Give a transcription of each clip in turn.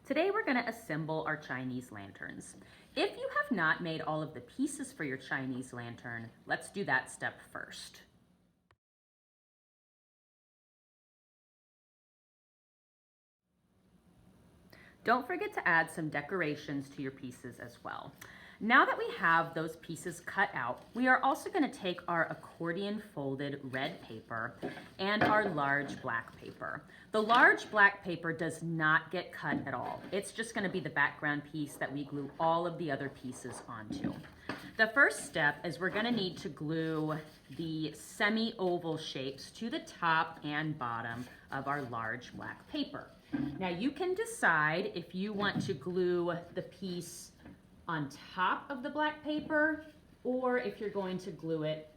Today we're going to assemble our Chinese lanterns. If you have not made all of the pieces for your Chinese lantern, let's do that step first. Don't forget to add some decorations to your pieces as well. Now that we have those pieces cut out, we are also going to take our accordion folded red paper and our large black paper. The large black paper does not get cut at all. It's just going to be the background piece that we glue all of the other pieces onto. The first step is we're going to need to glue the semi-oval shapes to the top and bottom of our large black paper. Now you can decide if you want to glue the piece on top of the black paper or if you're going to glue it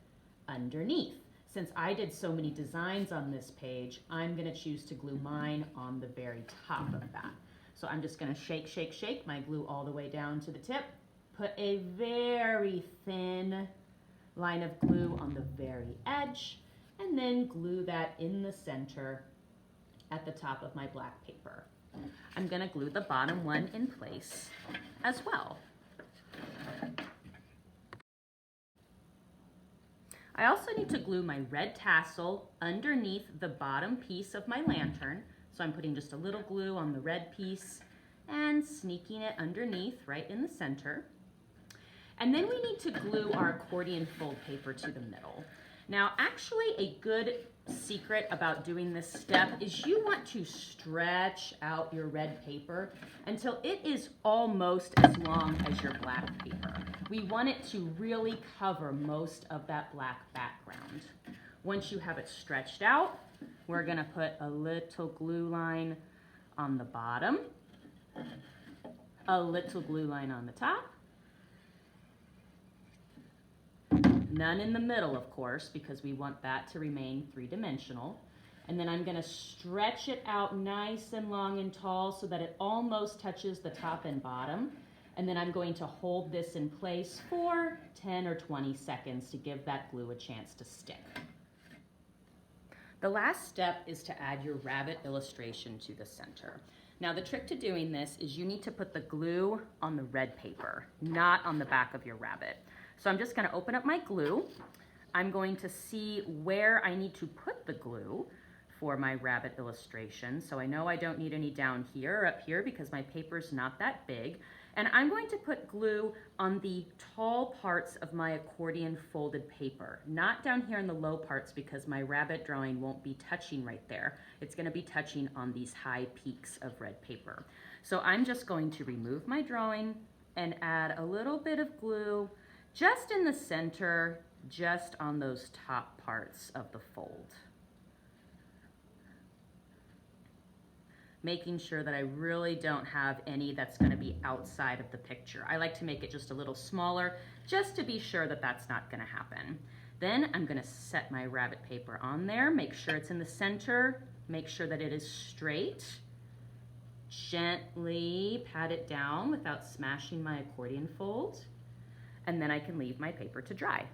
underneath. Since I did so many designs on this page, I'm going to choose to glue mine on the very top of that. So I'm just going to shake, shake, shake my glue all the way down to the tip. Put a very thin line of glue on the very edge, and then glue that in the center at the top of my black paper. I'm going to glue the bottom one in place as well. I also need to glue my red tassel underneath the bottom piece of my lantern. So I'm putting just a little glue on the red piece and sneaking it underneath right in the center. And then we need to glue our accordion fold paper to the middle. Now, actually a good secret about doing this step is you want to stretch out your red paper until it is almost as long as your black paper. We want it to really cover most of that black background. Once you have it stretched out, we're going to put a little glue line on the bottom, a little glue line on the top, none in the middle, of course, because we want that to remain three-dimensional. And then I'm going to stretch it out nice and long and tall so that it almost touches the top and bottom. And then I'm going to hold this in place for 10 or 20 seconds to give that glue a chance to stick. The last step is to add your rabbit illustration to the center. Now the trick to doing this is you need to put the glue on the red paper, not on the back of your rabbit. So I'm just going to open up my glue. I'm going to see where I need to put the glue for my rabbit illustration. So I know I don't need any down here or up here because my paper's not that big. And I'm going to put glue on the tall parts of my accordion folded paper, not down here in the low parts because my rabbit drawing won't be touching right there. It's going to be touching on these high peaks of red paper. So I'm just going to remove my drawing and add a little bit of glue just in the center, just on those top parts of the fold. Making sure that I really don't have any that's going to be outside of the picture. I like to make it just a little smaller just to be sure that that's not going to happen. Then I'm going to set my rabbit paper on there, make sure it's in the center, make sure that it is straight. Gently pat it down without smashing my accordion fold. And then I can leave my paper to dry.